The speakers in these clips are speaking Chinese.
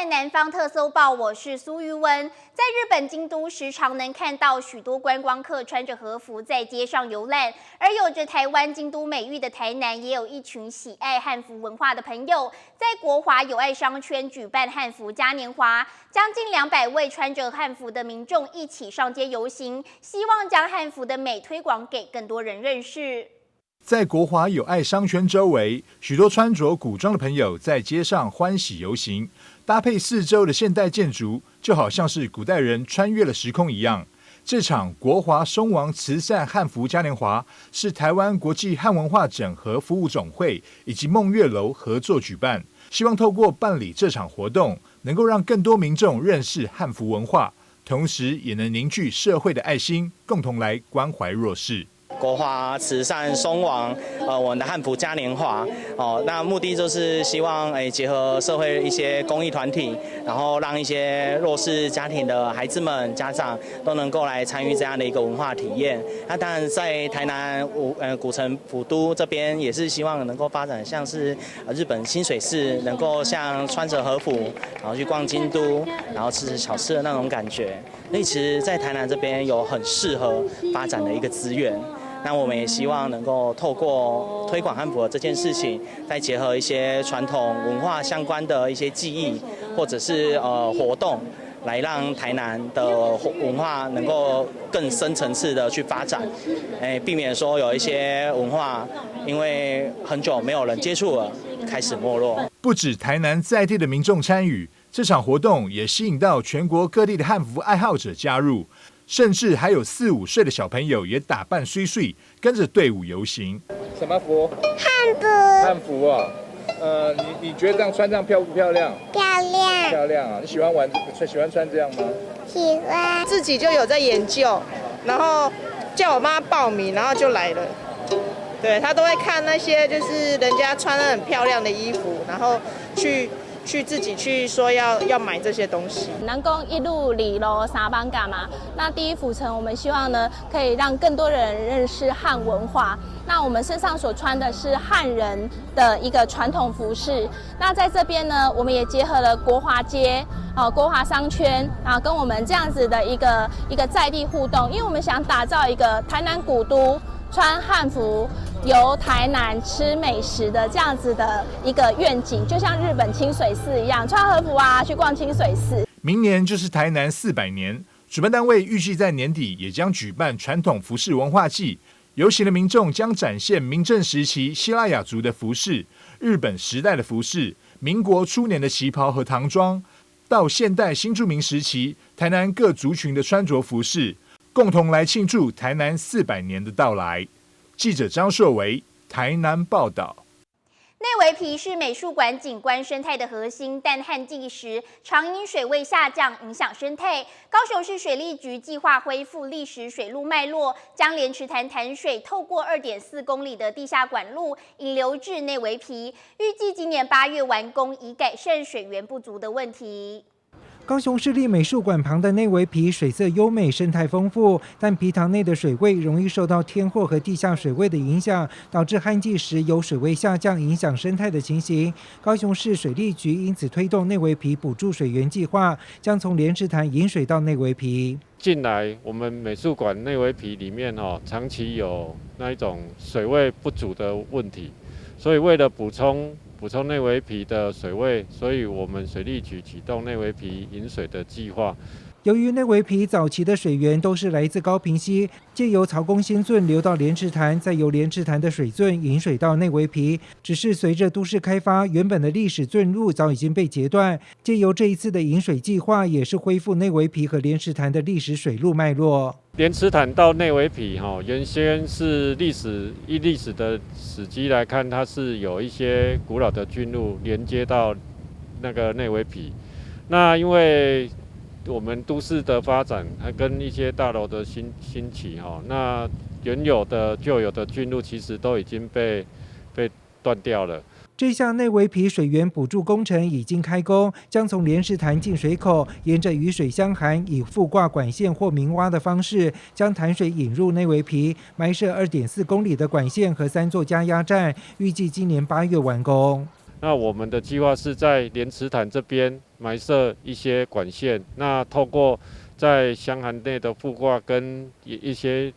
看南方特搜报，我是苏玉温。在日本京都，时常能看到许多观光客穿着和服在街上游览，而有着台湾京都美誉的台南，也有一群喜爱汉服文化的朋友，在国华友爱商圈举办汉服嘉年华，将近200位穿着汉服的民众一起上街游行，希望将汉服的美推广给更多人认识。在国华友爱商圈周围，许多穿着古装的朋友在街上欢喜游行，搭配四周的现代建筑，就好像是古代人穿越了时空一样。这场国华松王慈善汉服嘉年华是台湾国际汉文化整合服务总会以及梦月楼合作举办，希望透过办理这场活动，能够让更多民众认识汉服文化，同时也能凝聚社会的爱心，共同来关怀弱势。国华慈善松王，我们的汉服嘉年华，那目的就是希望结合社会一些公益团体，然后让一些弱势家庭的孩子们、家长都能够来参与这样的一个文化体验。那当然，在台南古城府都这边也是希望能够发展像是日本清水寺，能够像穿着和服，然后去逛京都，然后吃小吃的那种感觉。所以其实，在台南这边有很适合发展的一个资源。那我们也希望能够透过推广汉服的这件事情，再结合一些传统文化相关的一些技艺，或者是活动，来让台南的文化能够更深层次的去发展，避免说有一些文化因为很久没有人接触了，开始没落。不止台南在地的民众参与，这场活动也吸引到全国各地的汉服爱好者加入。甚至还有4、5岁的小朋友也打扮碎碎，跟着队伍游行。什么服？汉服。汉服啊，你觉得这样穿这样漂不漂亮？漂亮。漂亮啊！你喜欢穿这样吗？喜欢。自己就有在研究，然后叫我妈报名，然后就来了。对，她都会看那些就是人家穿得很漂亮的衣服，然后去自己去说要买这些东西。南宫1路2路3班嘎嘛，那第一府城我们希望呢可以让更多人认识汉文化。那我们身上所穿的是汉人的一个传统服饰。那在这边呢，我们也结合了国华街、国华商圈啊，跟我们这样子的一个在地互动，因为我们想打造一个台南古都穿汉服。游台南吃美食的这样子的一个愿景，就像日本清水寺一样，穿和服啊去逛清水寺。明年就是台南400年，主办单位预计在年底也将举办传统服饰文化季，游行的民众将展现明郑时期希腊雅族的服饰、日本时代的服饰、民国初年的旗袍和唐装，到现代新住民时期台南各族群的穿着服饰，共同来庆祝台南400年的到来。记者张硕维台南报道。内围皮是美术馆景观生态的核心，但旱季时常因水位下降影响生态。高雄市水利局计划恢复历史水路脉络，将莲池潭潭水透过2.4公里的地下管路引流至内围皮，预计今年8月完工，以改善水源不足的问题。高雄市立美术馆旁的内围皮水色优美，生态丰富，但皮塘内的水位容易受到天候和地下水位的影响，导致旱季时有水位下降影响生态的情形。高雄市水利局因此推动内围皮补助水源计划，将从莲池潭引水到内围皮。近来我们美术馆内围皮里面长期有那一种水位不足的问题，所以为了补充内围皮的水位，所以我们水利局启动内围皮引水的计划。由于内围皮早期的水源都是来自高屏溪，借由曹公新圳流到莲池潭，再由莲池潭的水圳引水到内围皮。只是随着都市开发，原本的历史圳路早已经被截断。借由这一次的引水计划，也是恢复内围皮和莲池潭的历史水路脉络。莲池潭到内围皮原先是历史的史迹来看，它是有一些古老的郡路连接到那个内围皮。那因为我们都市的发展，跟一些大楼的兴起，那原有的旧有的郡路其实都已经被断掉了。这项内围皮水源补助工程已经开工，将从莲池潭进水口沿着雨水相涵，以附挂管线或明挖的方式，将潭水引入内围皮，埋设2.4公里的管线和3座加压站，预计今年8月完工。那我们的计划是在莲池潭这边埋设一些管线，那透过在箱涵内的覆挂跟一些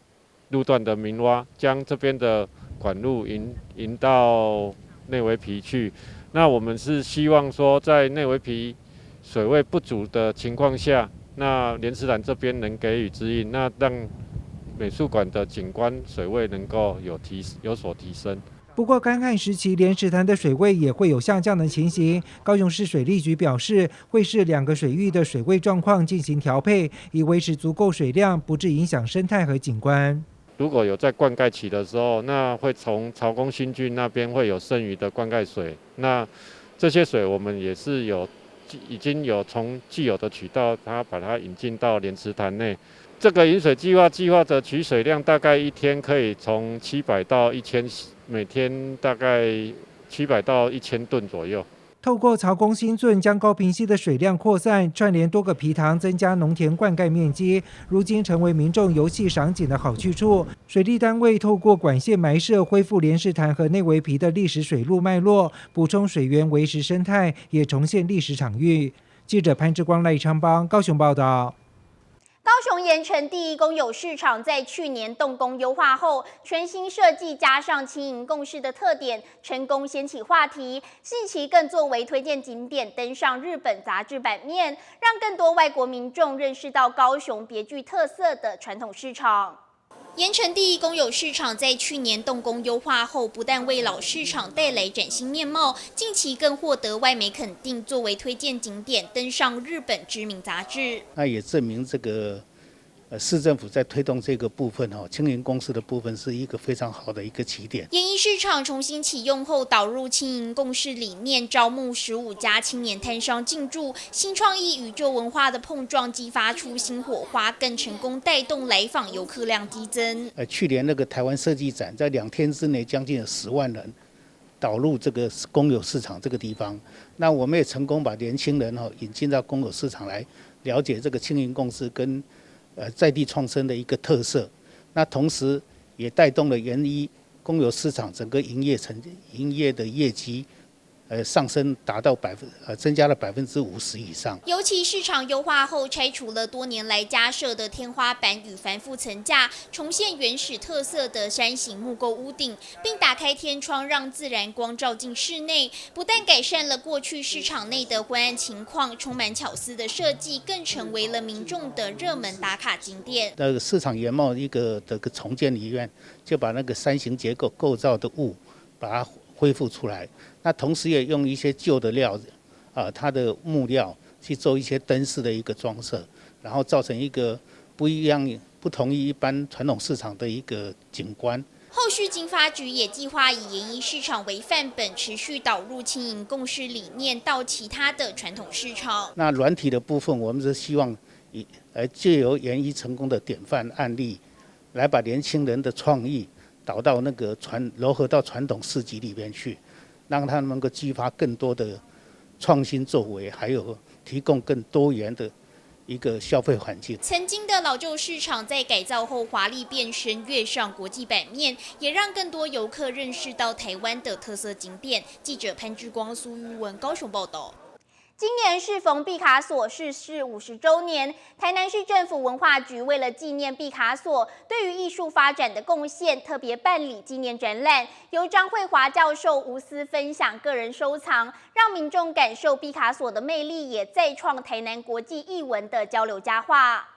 路段的明挖，将这边的管路引到内围皮去。那我们是希望说，在内围皮水位不足的情况下，那莲池潭这边能给予指引，那让美术馆的景观水位能够有所提升。不过，干旱时期莲池潭的水位也会有下降的情形。高雄市水利局表示，会视2个水域的水位状况进行调配，以维持足够水量，不致影响生态和景观。如果有在灌溉期的时候，那会从曹公新郡那边会有剩余的灌溉水，那这些水我们也是已经有从既有的渠道，把它引进到莲池潭内。这个引水计划的取水量大概一天可以从700到1000，每天大概700到1000吨左右。透过曹公新圳将高屏溪的水量扩散，串联多个埤塘，增加农田灌溉面积，如今成为民众游憩赏景的好去处。水利单位透过管线埋设，恢复莲池潭和内围埤的历史水路脉络，补充水源，维持生态，也重现历史场域。记者潘志光、赖昌邦高雄报道。高雄盐埕第一公有市场在去年动工优化后，全新设计加上轻盈共识的特点，成功掀起话题。近期更作为推荐景点登上日本杂志版面，让更多外国民众认识到高雄别具特色的传统市场。盐埕第一公有市场在去年动工优化后，不但为老市场带来崭新面貌，近期更获得外媒肯定，作为推荐景点登上日本知名杂志。那也证明这个市政府在推动这个部分轻盈共识的部分是一个非常好的一个起点。盐埕市场重新启用后，导入轻盈共识理念，招募15家青年摊商进驻，新创意与旧文化的碰撞，激发出新火花，更成功带动来访游客量激增。去年那个台湾设计展，在2天之内将近有10万人导入这个公有市场这个地方。那我们也成功把年轻人引进到公有市场来了解这个轻盈共识跟在地创生的一个特色，那同时也带动了盐一公有市场整个营业的业绩，上升达到增加了50%以上。尤其市场优化后，拆除了多年来加设的天花板与繁复层架，重现原始特色的山形木构屋顶，并打开天窗让自然光照进室内。不但改善了过去市场内的昏暗情况，充满巧思的设计更成为了民众的热门打卡景点。那个市场原貌一个的重建里面，就把那个山形结构构造的物把它恢复出来，那同时也用一些旧的料它的木料去做一些灯饰的一个装饰，然后造成一个不同于一般传统市场的一个景观。后续经发局也计划以盐埕市场为范本，持续导入轻盈共识理念到其他的传统市场。那软体的部分，我们是希望借由盐埕成功的典范案例，来把年轻人的创意导到那个糅合到传统市集里面去，让他们能够激发更多的创新作为，还有提供更多元的一个消费环境。曾经的老旧市场在改造后华丽变身，跃上国际版面，也让更多游客认识到台湾的特色景点。记者潘志光、苏玉文高雄报道。今年适逢毕卡索逝世50周年，台南市政府文化局为了纪念毕卡索对于艺术发展的贡献，特别办理纪念展览，由张惠华教授无私分享个人收藏，让民众感受毕卡索的魅力，也再创台南国际艺文的交流佳话。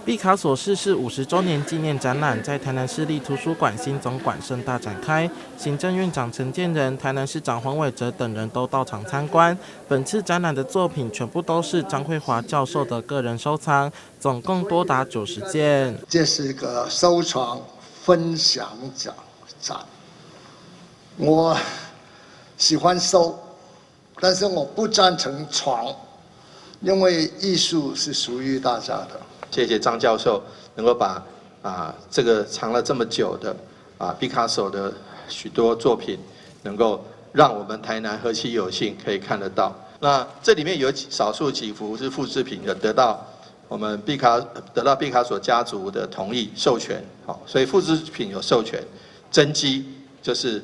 毕卡索逝世50周年纪念展览在台南市立图书馆新总馆盛大展开，行政院长陈建仁、台南市长黄伟哲等人都到场参观。本次展览的作品全部都是张惠华教授的个人收藏，总共多达90件。这是一个收藏分享展，我喜欢收，但是我不赞成传，因为艺术是属于大家的。谢谢张教授能够把这个藏了这么久的毕卡索的许多作品，能够让我们台南何其有幸可以看得到。那这里面有少数几幅是复制品的，得到毕卡索家族的同意授权，好，所以复制品有授权，真迹就是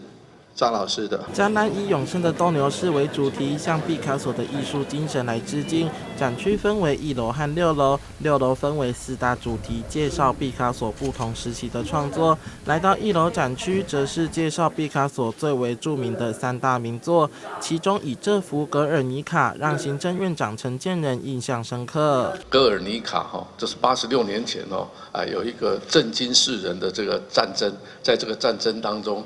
张老师的展览以永生的斗牛士为主题，向毕卡索的艺术精神来致敬。展区分为1楼和6楼，6楼分为4大主题，介绍毕卡索不同时期的创作。来到1楼展区，则是介绍毕卡索最为著名的3大名作，其中以这幅《格尔尼卡》让行政院长陈建仁印象深刻。格尔尼卡这是86年前有一个震惊世人的这个战争，在这个战争当中。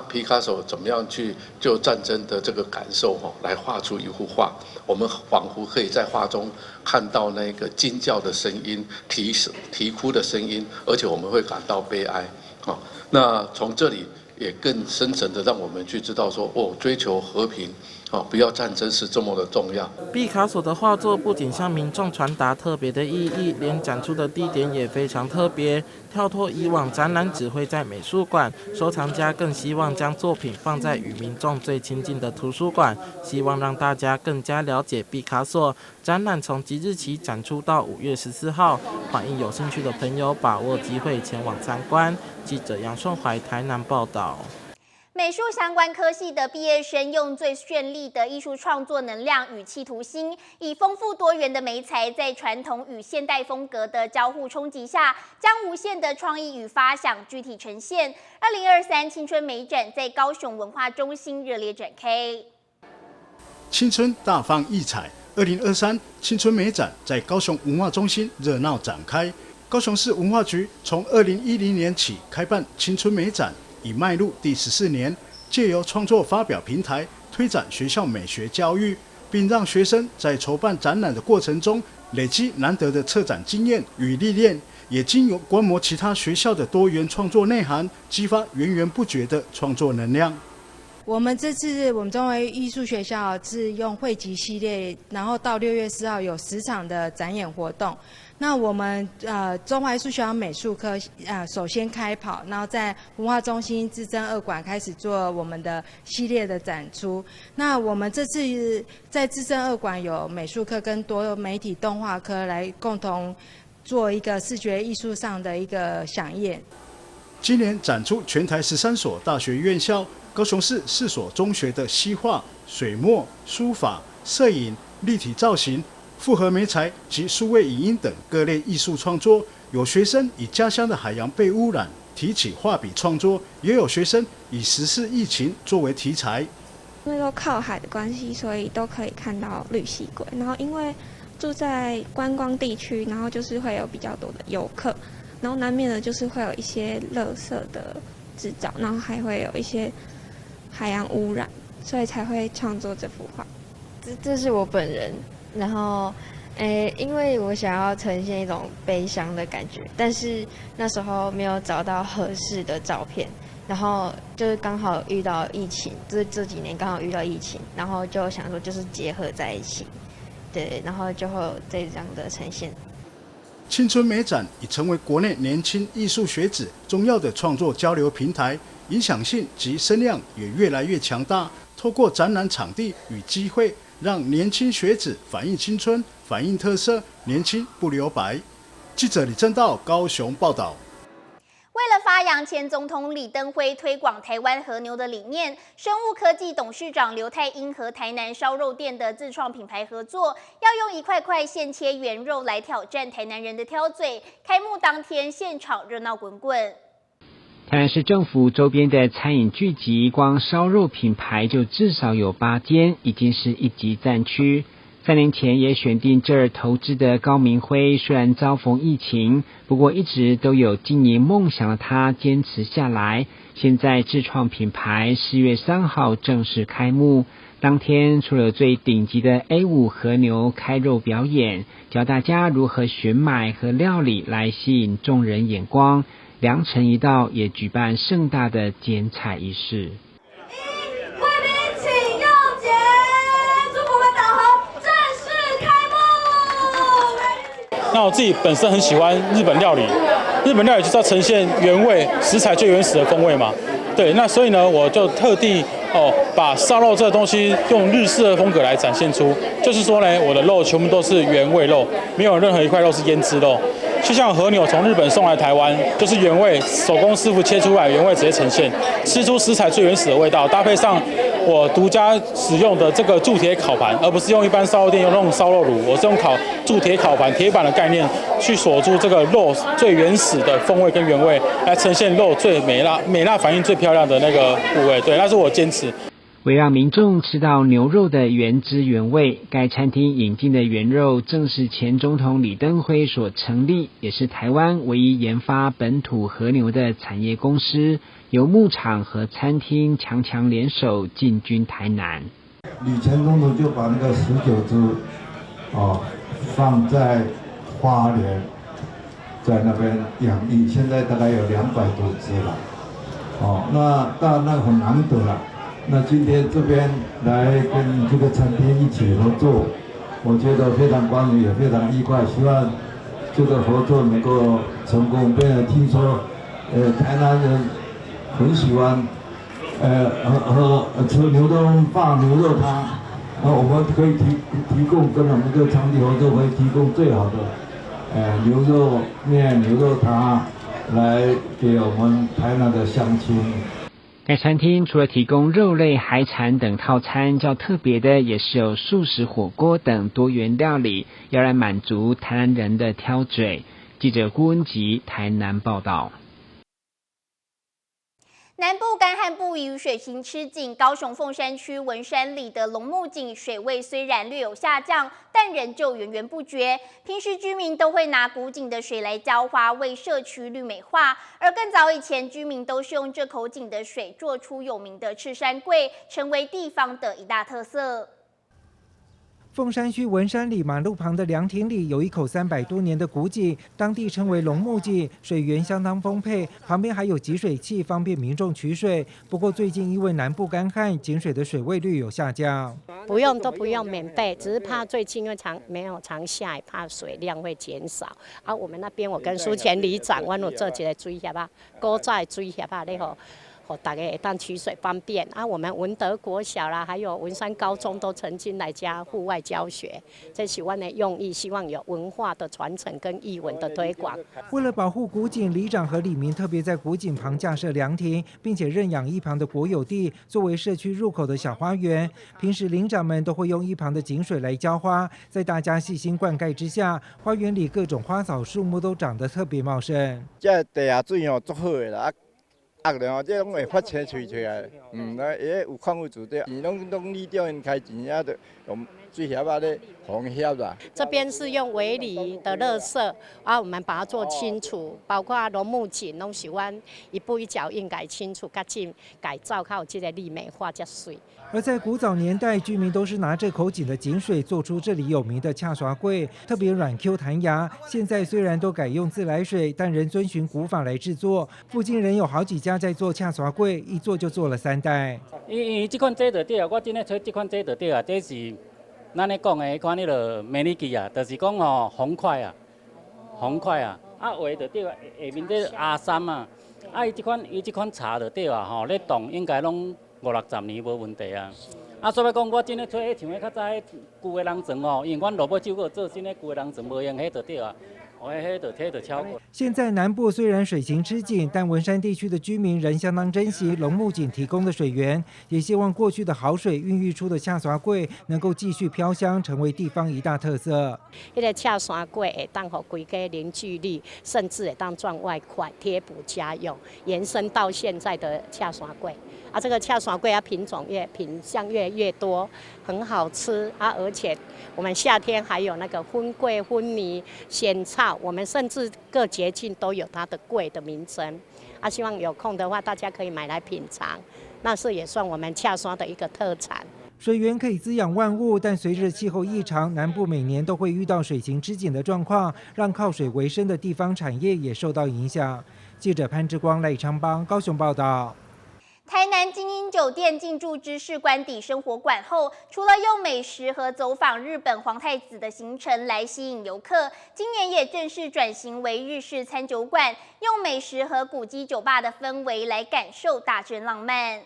皮卡索怎么样去就战争的这个感受来画出一幅画？我们仿佛可以在画中看到那个惊叫的声音、啼哭的声音，而且我们会感到悲哀。那从这里也更深层的让我们去知道说，追求和平。不要战争是这么的重要。毕卡索的画作不仅向民众传达特别的意义，连展出的地点也非常特别。跳脱以往展览只会在美术馆，收藏家更希望将作品放在与民众最亲近的图书馆，希望让大家更加了解毕卡索。展览从即日起展出到5月14号，欢迎有兴趣的朋友把握机会前往参观。记者杨顺怀台南报道。美术相关科系的毕业生用最绚丽的艺术创作能量与企图心，以丰富多元的媒材，在传统与现代风格的交互冲击下，将无限的创意与发想具体呈现。2023青春美展在高雄文化中心热烈展开。青春大放异彩，2023青春美展在高雄文化中心热闹展开。高雄市文化局从2010年起开办青春美展。已迈入第14年，借由创作发表平台推展学校美学教育，并让学生在筹办展览的过程中累积难得的策展经验与历练，也经由观摩其他学校的多元创作内涵，激发源源不绝的创作能量。我们这次我们中华艺术学校是用汇集系列，然后到6月4号有10场的展演活动。那我们中华艺术学校美术科首先开跑，然后在文化中心资政2馆开始做我们的系列的展出。那我们这次在资政2馆有美术科跟多媒体动画科来共同做一个视觉艺术上的一个飨宴。今年展出全台13所大学院校、高雄市4所中学的西画、水墨、书法、摄影、立体造型、复合媒材及数位影音等各类艺术创作，有学生以家乡的海洋被污染提起画笔创作，也有学生以时事疫情作为题材。因为都靠海的关系，所以都可以看到绿蜥龟。然后因为住在观光地区，然后就是会有比较多的游客，然后难免的就是会有一些垃圾的制造，然后还会有一些海洋污染，所以才会创作这幅画。这是我本人。然后，因为我想要呈现一种悲伤的感觉，但是那时候没有找到合适的照片，然后就是刚好遇到疫情，这几年刚好遇到疫情，然后就想说就是结合在一起，对，然后就会有这样的呈现。青春美展已成为国内年轻艺术学子重要的创作交流平台，影响性及声量也越来越强大。透过展览场地与机会，让年轻学子反映青春、反映特色，年轻不留白。记者李正道高雄报道。为了发扬前总统李登辉推广台湾和牛的理念，生物科技董事长刘太英和台南烧肉店的自创品牌合作，要用一块块现切原肉来挑战台南人的挑嘴。开幕当天，现场热闹滚滚。台南市政府周边的餐饮聚集，光烧肉品牌就至少有8间，已经是一级战区。3年前也选定这儿投资的高明辉，虽然遭逢疫情，不过一直都有经营梦想的他坚持下来。现在自创品牌4月3号正式开幕。当天除了最顶级的 A5 和牛开肉表演，教大家如何选买和料理来吸引众人眼光。良辰一到，也举办盛大的剪彩仪式。贵宾请用剪，祝福们导航正式开幕。那我自己本身很喜欢日本料理，日本料理就是要呈现原味，食材最原始的风味嘛。对，那所以呢，我就特地把烧肉这个东西用日式的风格来展现出，就是说呢，我的肉全部都是原味肉，没有任何一块肉是腌制肉。就像和牛从日本送来台湾，就是原味手工师傅切出来，原味直接呈现，吃出食材最原始的味道，搭配上我独家使用的这个铸铁烤盘，而不是用一般烧肉店用那种烧肉炉，我是用铸铁烤盘、铁板的概念去锁住这个肉最原始的风味跟原味，来呈现肉最美辣反应最漂亮的那个部位。对，那是我坚持。为让民众吃到牛肉的原汁原味，该餐厅引进的原肉正是前总统李登辉所成立，也是台湾唯一研发本土和牛的产业公司，由牧场和餐厅强联手进军台南。李前总统就把那个19只放在花莲，在那边养育，现在大概有200多只了。那很难得了。那今天这边来跟这个餐厅一起合作，我觉得非常光荣，也非常愉快。希望这个合作能够成功。并且听说，台南人很喜欢，吃牛肉饭、牛肉汤。我们可以提供跟我们这个场地合作，会提供最好的，牛肉面、牛肉汤，来给我们台南的乡亲。该餐厅除了提供肉类、海产等套餐，较特别的也是有素食火锅等多元料理，要来满足台南人的挑嘴。记者顾文吉台南报道。南部干旱不雨，水情吃紧。高雄凤山区文山里的龙目井水位虽然略有下降，但仍旧源源不绝。平时居民都会拿古井的水来浇花，为社区绿美化。而更早以前，居民都是用这口井的水做出有名的赤山桂，成为地方的一大特色。凤山区文山里马路旁的凉亭里有一口300多年的古井，当地称为龙目井，水源相当丰沛，旁边还有集水器，方便民众取水。不过最近因为南部干旱，井水的水位率有下降。不用免费，只是怕最近因为没有常下，怕水量会减少。我们那边我跟苏前里长，我有做一个水筏啊，古早的水筏啊，你好。大家会当取水方便我们文德国小啦，还有文山高中都曾经来家户外教学，这是我们的用意，希望有文化的传承跟艺文的推广。为了保护古井，里长和里民特别在古井旁架设凉亭，并且认养一旁的国有地作为社区入口的小花园。平时里长们都会用一旁的井水来浇花，在大家细心灌溉之下，花园里各种花草树木都长得特别茂盛。这地下水足好的啦。这拢会发青吹出来，有矿物质的，钱拢里长因开钱啊，就用水筏啊咧防险啦。这边是用围篱的垃圾我们把它做清除，包括龙目井拢是阮一步一脚印改清除，甲进改造，较有这个利美化才水。而在古早年代，居民都是拿这口井的井水做出这里有名的恰刷粿，特别软 Q 弹牙。现在虽然都改用自来水，但仍遵循古法来制作。附近仍有好几家在做恰刷粿，一做就做了3代。因为这款做就对啊，我真咧找这款做就对啊，这是咱咧讲的迄款美利基啊，就是讲红块啊，画就对啊，下面这阿三啊，伊这款茶就对啊，咧冻应该拢50-60年无问题啊。所以讲我真咧找迄像迄较早迄旧的人床因为阮老母舅个做真咧旧的人床无用，迄就对啊。现在南部虽然水情吃紧，但文山地区的居民仍相当珍惜龙目井提供的水源，也希望过去的好水孕育出的恰刷粿能够继续飘香，成为地方一大特色。那个恰刷粿会当互规家凝聚力，甚至会当赚外快，贴补家用，延伸到现在的恰刷粿。这个恰刷粿品相越来越多，很好吃而且我们夏天还有那个荤粿、荤泥、仙草，我们甚至各节庆都有它的粿的名称。希望有空的话，大家可以买来品尝，那是也算我们恰刷的一个特产。水源可以滋养万物，但随着气候异常，南部每年都会遇到水情吃紧的状况，让靠水为生的地方产业也受到影响。记者潘志光、赖昌邦高雄报道。台南精英酒店进驻知识官邸生活馆后，除了用美食和走访日本皇太子的行程来吸引游客，今年也正式转型为日式餐酒馆，用美食和古迹酒吧的氛围来感受大正浪漫。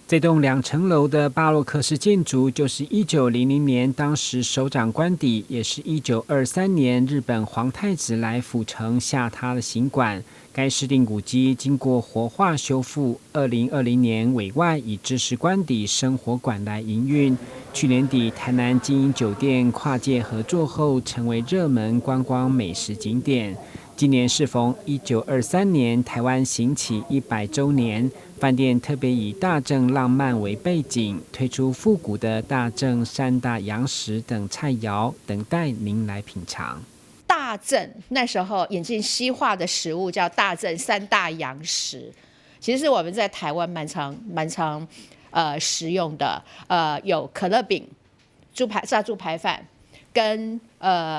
这栋2层楼的巴洛克式建筑，就是1900年当时首长官邸，也是1923年日本皇太子来府城下榻的行馆。该市定古迹经过活化修复，2020年委外以知识官邸生活馆来营运。去年底，台南经营酒店跨界合作后，成为热门观光美食景点。今年适逢1923年台湾行启100周年，饭店特别以大正浪漫为背景，推出复古的大正3大洋食等菜肴，等待您来品尝。大正那时候引进西化的食物叫大正3大洋食，其实我们在台湾蛮常食用的，有可乐饼、炸猪排饭。跟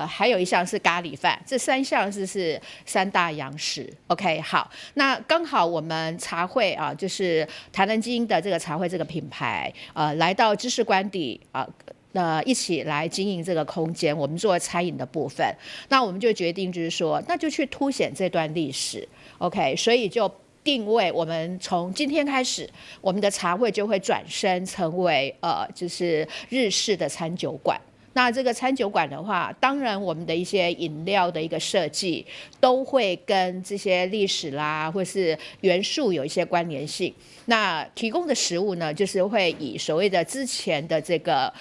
还有一项是咖喱饭，这3项是3大洋食。OK， 好，那刚好我们茶会啊，就是台南基因的这个茶会这个品牌，来到知识官邸啊。一起来经营这个空间，我们做餐饮的部分，那我们就决定就是说，那就去凸显这段历史 ，OK， 所以就定位我们从今天开始，我们的茶会就会转身成为就是日式的餐酒馆。那这个餐酒馆的话，当然我们的一些饮料的一个设计都会跟这些历史啦或是元素有一些关联性。那提供的食物呢，就是会以所谓的之前的这个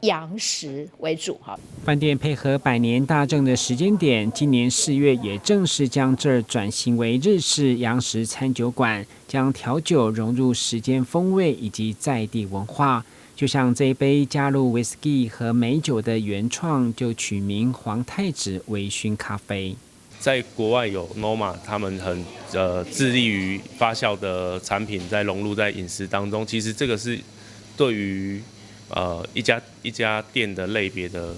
洋食为主哈。饭店配合100年大正的时间点，今年4月也正式将这儿转型为日式洋食餐酒馆，将调酒融入时间风味以及在地文化。就像这一杯加入威士忌和美酒的原创，就取名皇太子微醺咖啡。在国外有 Noma， 他们很致力于发酵的产品，在融入在饮食当中。其实这个是对于一家店的类别的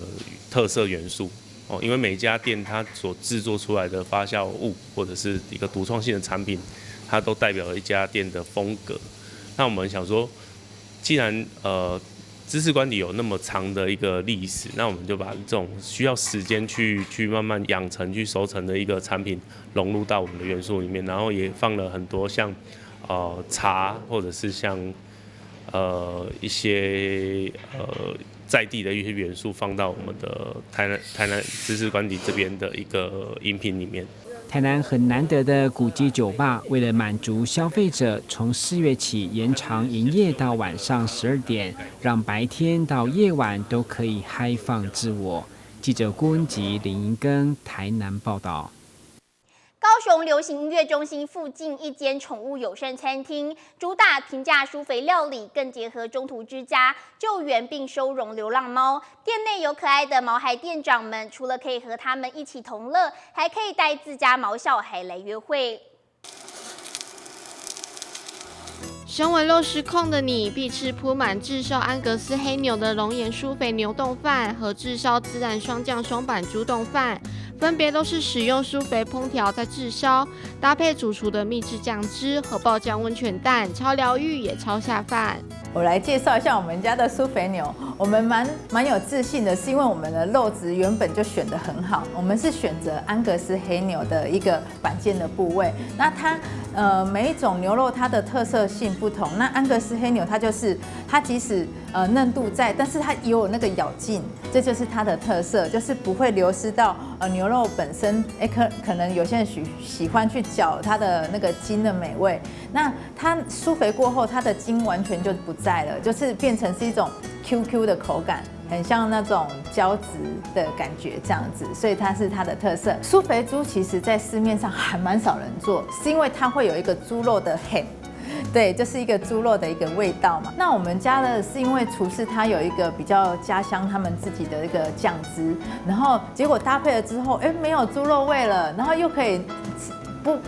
特色元素哦，因为每一家店它所制作出来的发酵物或者是一个独创性的产品，它都代表了一家店的风格。那我们想说，既然知识官邸有那么长的一个历史，那我们就把这种需要时间去慢慢养成、去熟成的一个产品融入到我们的元素里面，然后也放了很多像茶或者是像一些在地的一些元素放到我们的台南知识官邸这边的一个饮品里面。台南很难得的古迹酒吧，为了满足消费者，从4月起延长营业到晚上12点，让白天到夜晚都可以嗨放自我。记者郭文吉、林银庚台南报道。高雄流行音乐中心附近一间宠物友善餐厅，主打平价舒肥料理，更结合中途之家救援并收容流浪猫。店内有可爱的毛孩店长们，除了可以和他们一起同乐，还可以带自家毛小孩来约会。身为肉食控的你，必吃铺满炙烧安格斯黑牛的龙岩舒肥牛冻饭和炙烧孜然双酱双板猪冻饭。分别都是使用舒肥烹调再炙烧，搭配主厨的秘制酱汁和爆酱温泉蛋，超疗愈也超下饭。我来介绍一下我们家的舒肥牛，我们蛮有自信的，是因为我们的肉质原本就选得很好，我们是选择安格斯黑牛的一个板腱的部位。那它每一种牛肉它的特色性不同，那安格斯黑牛它就是它即使嫩度在，但是它也有那个咬劲，这就是它的特色，就是不会流失到牛肉本身。可能有些人喜欢去嚼它的那个筋的美味，那它舒肥过后，它的筋完全就不在了，就是变成是一种 QQ 的口感，很像那种胶质的感觉这样子，所以它是它的特色。舒肥猪其实在市面上还蛮少人做，是因为它会有一个猪肉的很。对，就是一个猪肉的一个味道嘛。那我们家的是因为厨师他有一个比较家乡他们自己的一个酱汁，然后结果搭配了之后，没有猪肉味了，然后又可以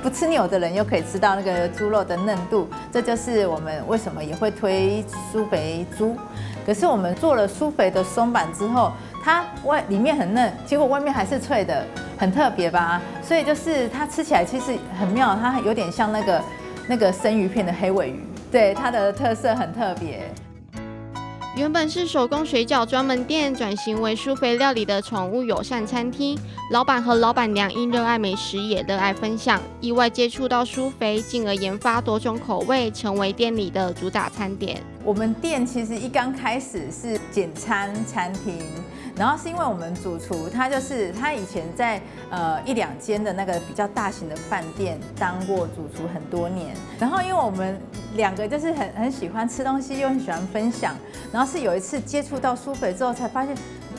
不吃牛的人又可以吃到那个猪肉的嫩度，这就是我们为什么也会推舒肥猪。可是我们做了舒肥的松板之后，它里面很嫩，结果外面还是脆的，很特别吧？所以就是它吃起来其实很妙，它有点像那个生鱼片的黑尾鱼，对，它的特色很特别。原本是手工水饺专门店，转型为舒肥料理的宠物友善餐厅。老板和老板娘因热爱美食，也热爱分享，意外接触到舒肥，进而研发多种口味，成为店里的主打餐点。我们店其实一刚开始是简餐餐厅，然后是因为我们主厨他以前在1、2间的那个比较大型的饭店当过主厨很多年，然后因为我们2个就是很喜欢吃东西，又很喜欢分享，然后是有一次接触到舒肥之后才发现。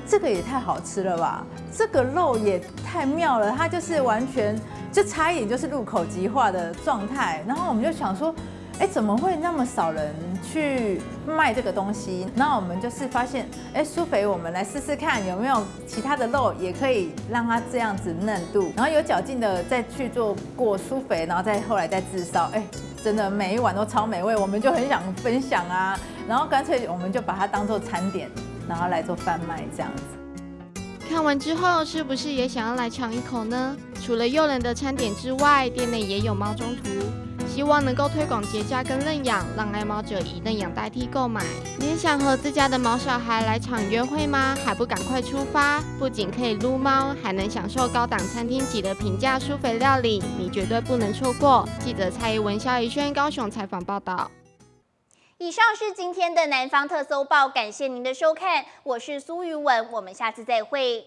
这个也太好吃了吧！这个肉也太妙了，它就是完全就差一点就是入口即化的状态。然后我们就想说，哎，怎么会那么少人去卖这个东西？那我们就是发现，哎，舒肥，我们来试试看有没有其他的肉也可以让它这样子嫩度，然后有嚼劲的再去做过舒肥，然后后来再炙烧，哎，真的每一碗都超美味，我们就很想分享啊。然后干脆我们就把它当做餐点。然后来做贩卖这样子。看完之后，是不是也想要来尝一口呢？除了诱人的餐点之外，店内也有猫中途，希望能够推广结扎跟认养，让爱猫者以认养代替购买。你也想和自家的毛小孩来场约会吗？还不赶快出发！不仅可以撸猫，还能享受高档餐厅级的平价舒肥料理，你绝对不能错过。记者蔡宜文、萧宜轩高雄采访报道。以上是今天的南方特搜报，感谢您的收看，我是苏瑜文，我们下次再会。